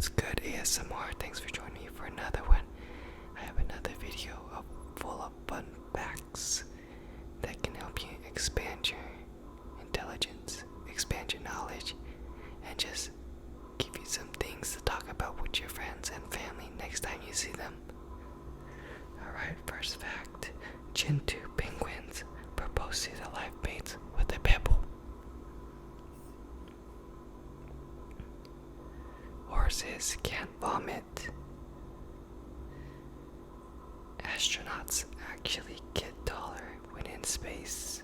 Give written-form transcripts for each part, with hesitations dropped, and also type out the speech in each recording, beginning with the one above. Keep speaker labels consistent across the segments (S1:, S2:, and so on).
S1: What's good, ASMR? Thanks for joining me for another one. I have another video full of fun facts that can help you expand your intelligence, expand your knowledge, and just give you some things to talk about with your friends and family next time you see them. Alright, first fact. Chintu penguins propose to their life mates with a pebble. Horses can't vomit. Astronauts actually get taller when in space.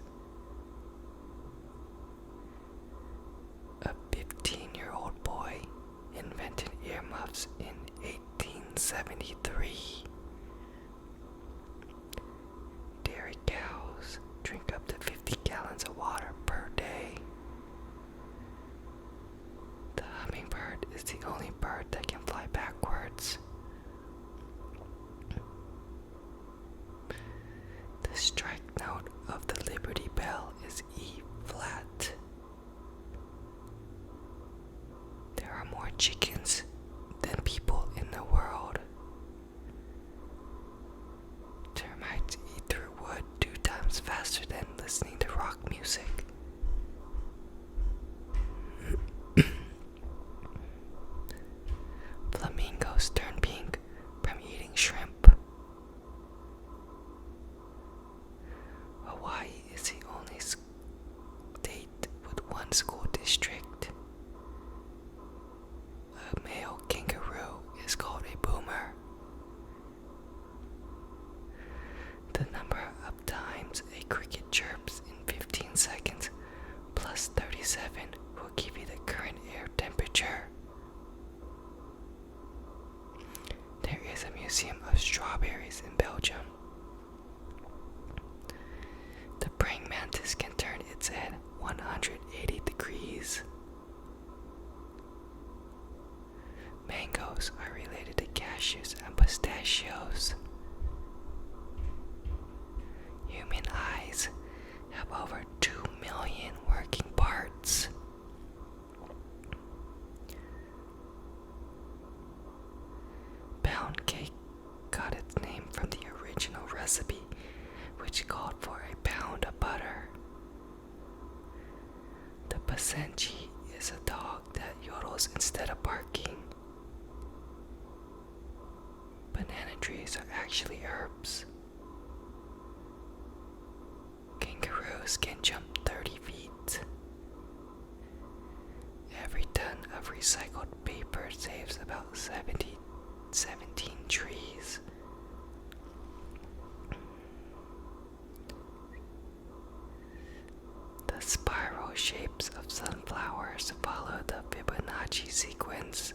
S1: A 15-year-old boy invented earmuffs in 1873. Dairy cows drink up to 50 gallons of water per day. The hummingbird is the only bird that can fly backwards. The strike note of the Liberty Bell is E flat. There are more chickens than people in the world. Termites eat through wood 2 times faster than listening to rock music. Flamingos turn pink from eating shrimp. Hawaii is the only state with one school district. A male kangaroo is called a boomer. The number of times a cricket chirps in 15 seconds plus 37 will give you the current air temperature. There is a museum of strawberries in Belgium. The praying mantis can turn its head 180 degrees. Mangoes are related to cashews and pistachios. Human eyes have over 2 million working parts. Pound cake got its name from the original recipe, which called for a pound of butter. The Basenji is a dog that yodels instead of barking. Banana trees are actually herbs. Kangaroos can jump 30 feet. Every ton of recycled paper saves about 17 trees. The spiral shapes of sunflowers follow the Fibonacci sequence.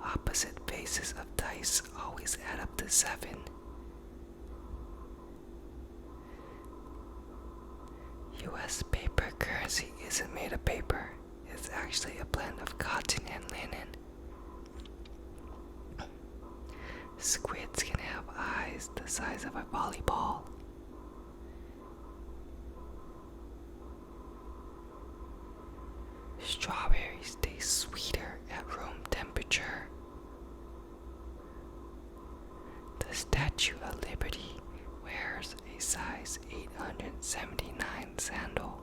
S1: Opposite faces of dice always add up to 7. US paper currency isn't made of paper. It's actually a blend of cotton and linen. Squids can have eyes the size of a volleyball. Strawberries taste sweeter at room temperature. The Statue of Liberty wears a size 879 sandal.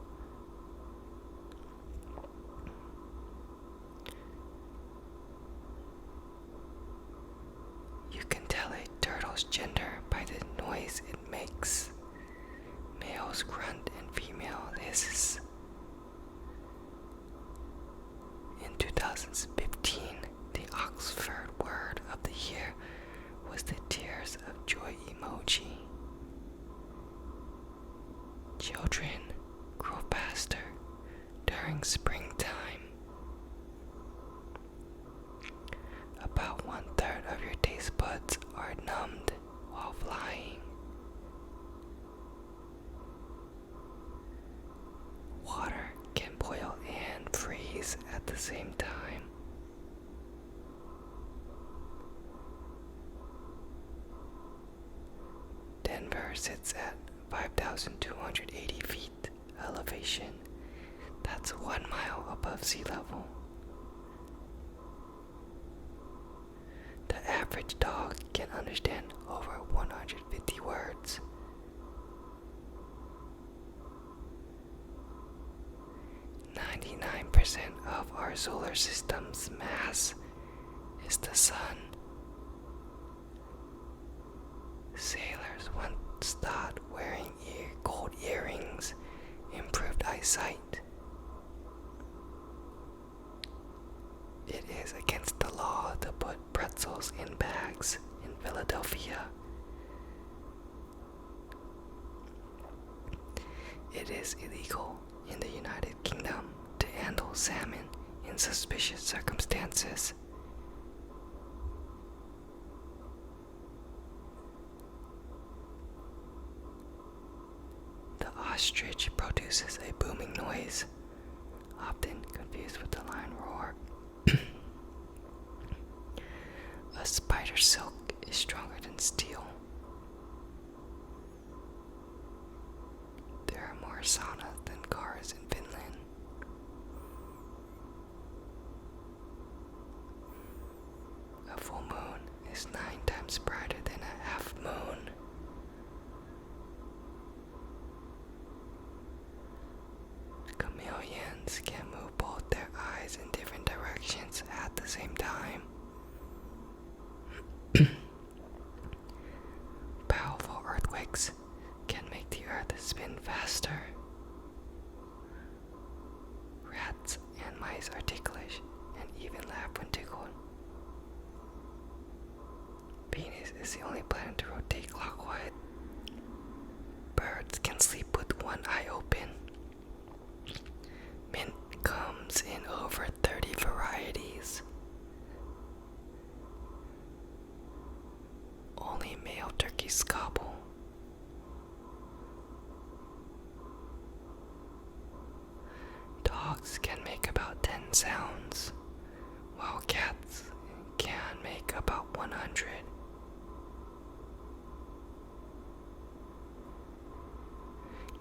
S1: You can tell a turtle's gender by the noise it makes. Males grunt and female hisses. In 2015, the Oxford word of the year was the tears of joy emoji. Children grow faster during springtime. About 1/3 of your taste buds are numbed while flying. Water can boil and freeze at the same time. Denver sits at 5,280 feet elevation. That's That's 1 mile above sea level. The average dog can understand over 150 words. 99% of our solar system's mass is the sun. Sailors once thought wearing gold earrings improved eyesight. It is against the law to put pretzels in bags in Philadelphia. It is illegal in the United Kingdom to handle salmon in suspicious circumstances. The ostrich produces a booming noise, often confused with the lion roar. A spider silk is stronger than steel. There are more saunas than cars in Finland. A full moon is 9 times brighter than a half moon. Chameleons can move both their eyes in different directions at the same time. Powerful earthquakes can make the earth spin faster. Rats and mice are ticklish and even laugh when tickled. Venus is the only planet to rotate clockwise. Birds can sleep with one eye open. Mint comes in over 30 varieties. Only male turkeys gobble. Dogs can make about 10 sounds, while cats can make about 100.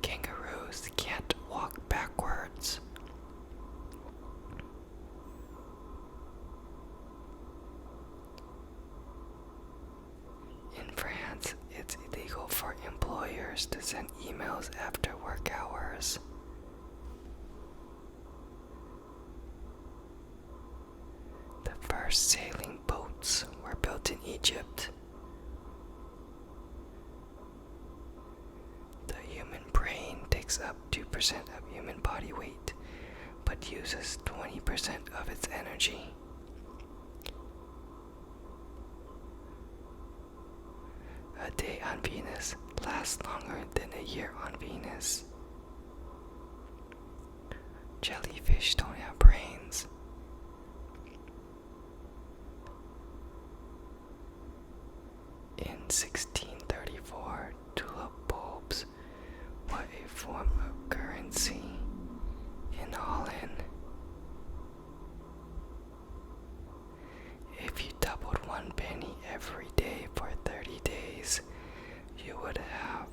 S1: Kangaroos can't walk backwards. In France, it's illegal for employers to send emails after work hours. The first sailing boats were built in Egypt. The human brain takes up 2% of human body weight, but uses 20% of its energy. A day on Venus lasts longer than a year on Venus. Jellyfish don't have brains. In 1634, tulip bulbs were a form of currency in Holland. If you doubled 1 penny every day for 30 days, you would have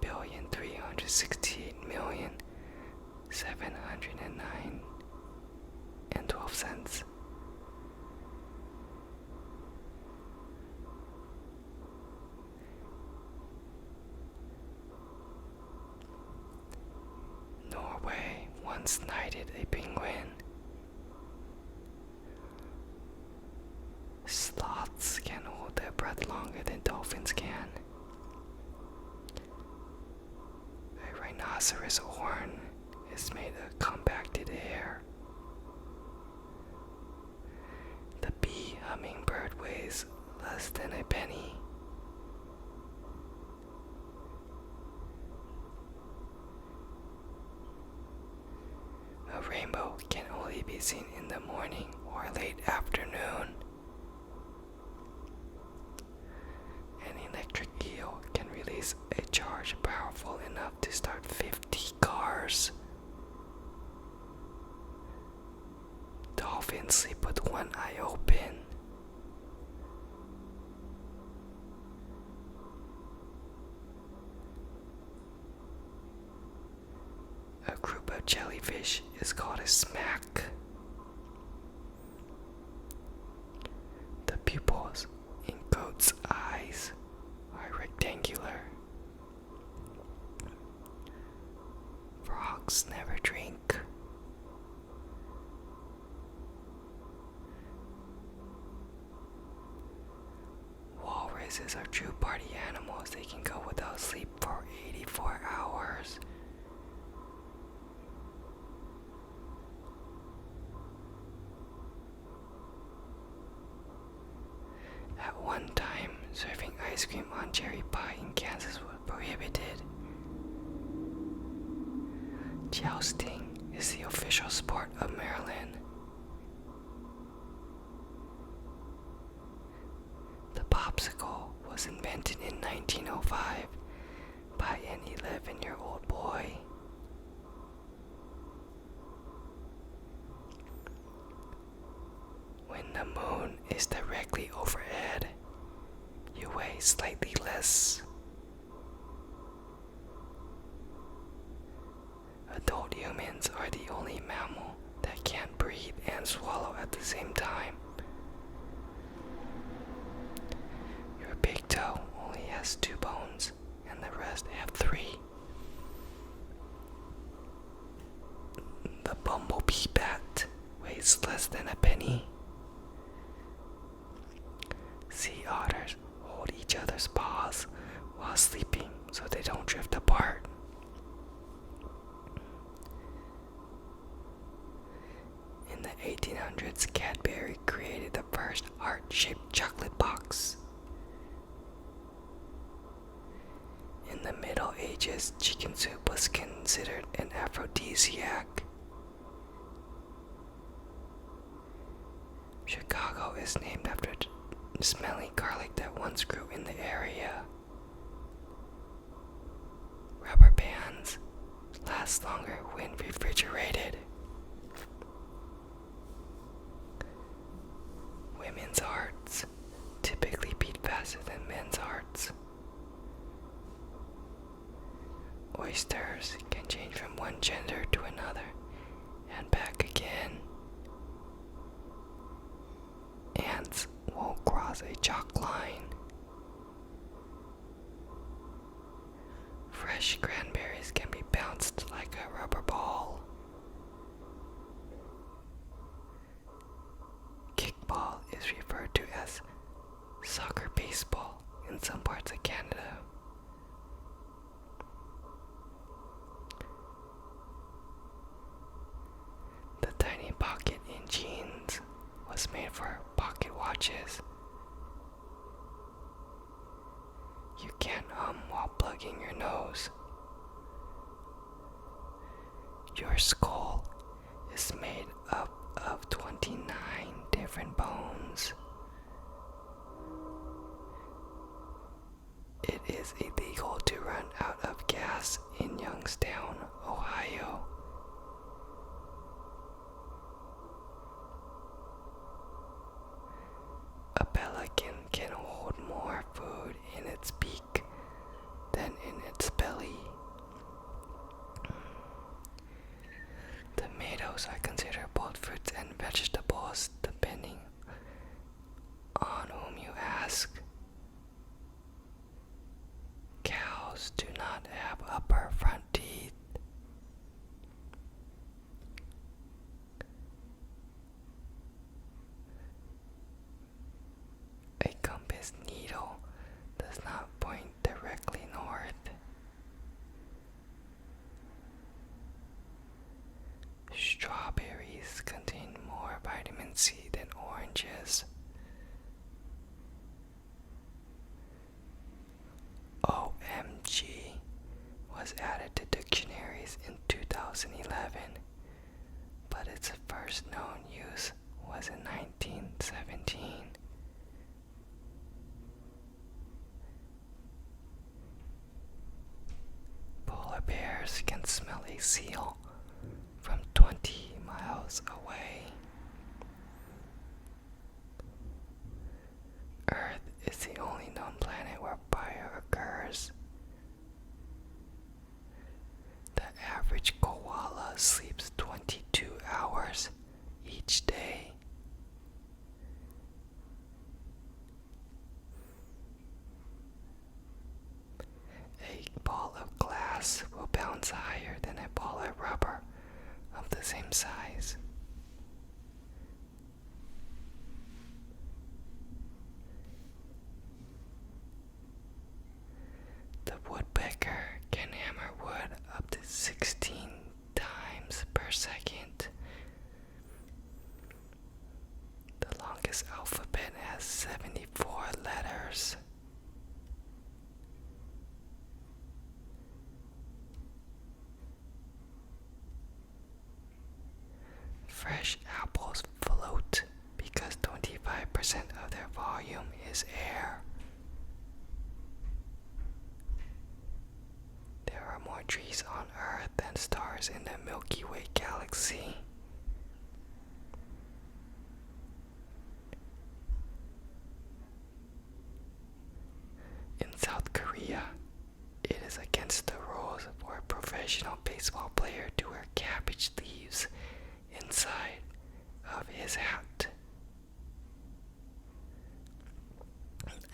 S1: 5,368,709.12. Norway once knighted a penguin. Sloths can hold their breath longer than dolphins can. A rhinoceros horn is made of compacted hair. The bee hummingbird weighs less than a penny. A rainbow can only be seen in the morning or late afternoon. An electric eel can release a charge powerful enough to start 50 cars. Dolphins sleep with one eye open. jellyfish is called a smack. The pupils in goats' eyes are rectangular. Frogs never drink. Walruses are true party animals. They can go without sleep for 84 hours. At one time, serving ice cream on cherry pie in Kansas was prohibited. Jousting is the official sport of Maryland. The popsicle was invented in 1905 by an 11-year-old boy. When the moon is directly overhead, you weigh slightly less. Adult humans are the only mammal that can't breathe and swallow at the same time. Your big toe only has 2 bones, and the rest have 3. The bumblebee bat weighs less than a penny. Sea otters hold each other's paws while sleeping so they don't drift apart. In the 1800s, Cadbury created the first heart-shaped chocolate box. In the Middle Ages, chicken soup was considered an aphrodisiac. Chicago is named after the smelly garlic that once grew in the area. Rubber bands last longer when refrigerated. Women's hearts typically beat faster than men's hearts. Oysters can change from one gender to another and back again. Ants won't cross a chalk line. Fresh cranberries can be bounced like a rubber ball. Kickball is referred to as soccer baseball in some parts of Canada. The tiny pocket in jeans was made for pocket watches. You can't hum while plugging your nose. Your skull is made up of 29 different bones. It is illegal to run out of gas in Youngstown, Ohio. A pelican can hold more food in its beak than in its belly. Tomatoes are considered both fruits and vegetables, depending on whom you ask. Cows do not have upper front teeth. A compass needle does not point directly north. Strawberries contain more vitamin C than oranges. OMG was added to dictionaries in 2011, but its first known use was in 1917. Polar bears can smell a seal from 20 miles away. Earth is the only known planet where fire occurs. The average koala sleeps 22 hours each day. A ball of glass will bounce higher than a ball of rubber of the same size. The woodpecker can hammer wood up to 16 times per second. The longest alphabet has 74 letters. Fresh apples float because 25% of their volume is air. There are more trees on Earth than stars in the Milky Way galaxy. In South Korea, it is against the rules for a professional baseball player to wear cabbage leaves inside of his hat.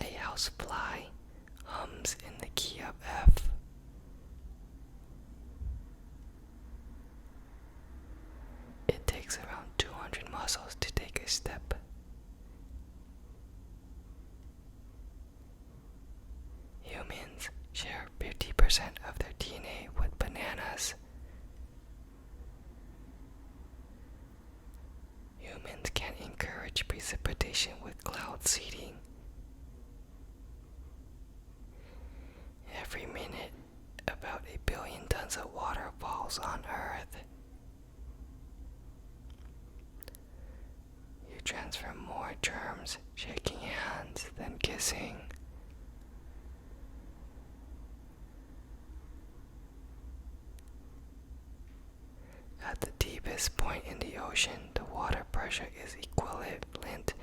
S1: A housefly hums in the key of F. It takes around 200 muscles to take a step. Humans share 50% of their DNA with bananas. Humans can encourage precipitation with cloud seeding. Every minute, about 1 billion tons of water falls on Earth. You transfer more germs shaking hands than kissing. At the deepest point in the ocean, the water pressure is equivalent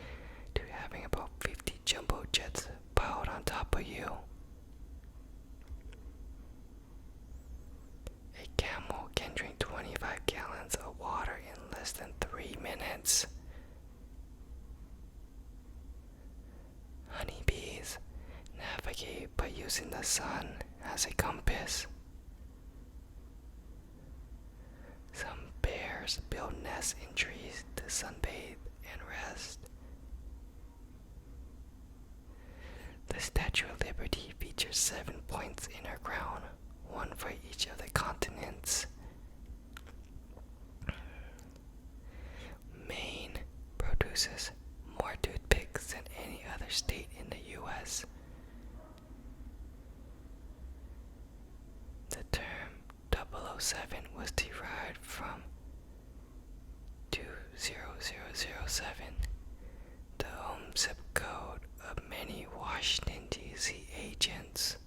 S1: to having about 50 jumbo jets piled on top of you. A camel can drink 25 gallons of water in less than 3 minutes. Honeybees navigate by using the sun as a compass. Some bears build nests in trees to sunbathe and rest. The Statue of Liberty features 7 points in her crown, one for each of the continents. Maine produces more toothpicks than any other state in the U.S. The term 007 was derived from 20007, the home zip code of many Washington, D.C. agents.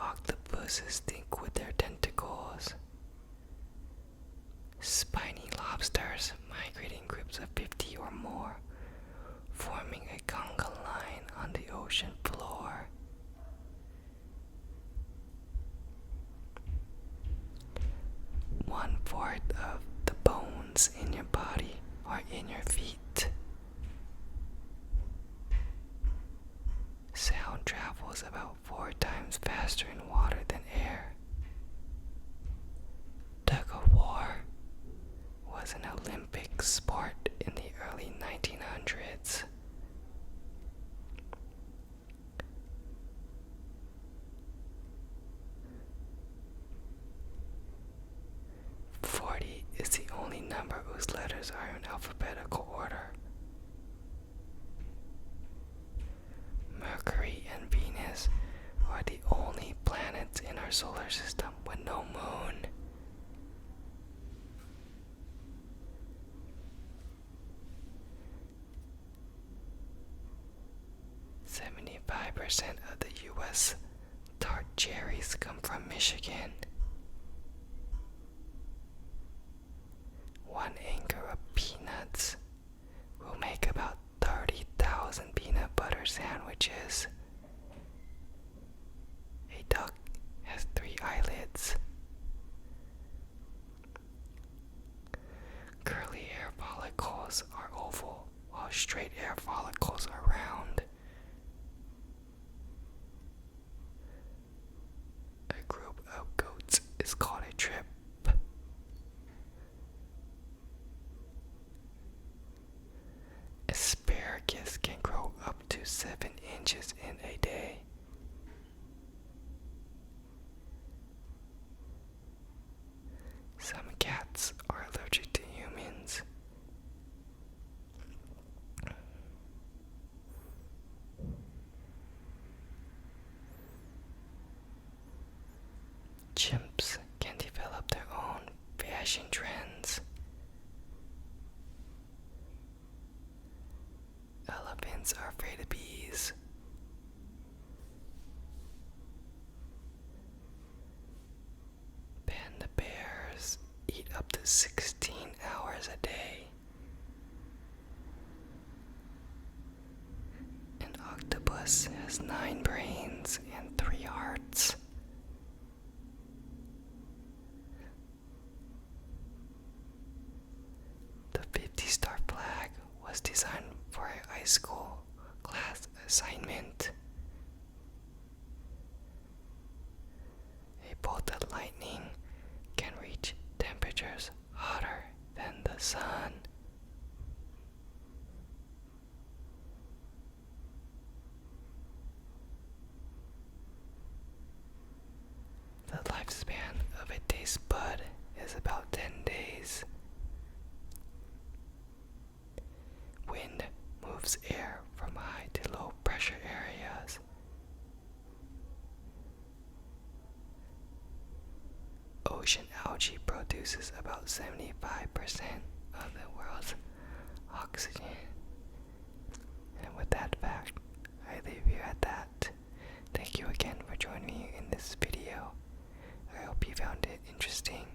S1: Octopuses think with their tentacles. Spiny lobsters migrate in groups of 50 or more, forming a conga line on the ocean floor. One-fourth of the bones in your body are in your feet. Sound travels about 4 times faster in water than air. Tug of war was an Olympic sport in the early 1900s. Is the only number whose letters are in alphabetical order. Mercury and Venus are the only planets in our solar system with no moon. %75 of the U.S. tart cherries come from Michigan. 1 acre of peanuts will make about 30,000 peanut butter sandwiches. A duck has 3 eyelids. Curly hair follicles are oval, while straight hair follicles are round. A group of goats is called a trip. Asparagus can grow up to 7 inches in a day. Some cats are allergic to humans. Chimps can develop their own fashion trends. Elephants are afraid of bees. Panda bears eat up to 16 hours a day. An octopus has 9 brains and 3 hearts. The 50-star flag was designed for a high school class assignment. A bolt of lightning can reach temperatures hotter than the sun. The lifespan of a taste bud is about 10 days. Wind moves air from high to low pressure areas. Ocean algae produces about 75% of the world's oxygen. And with that fact, I leave you at that. Thank you again for joining me in this video. I hope you found it interesting.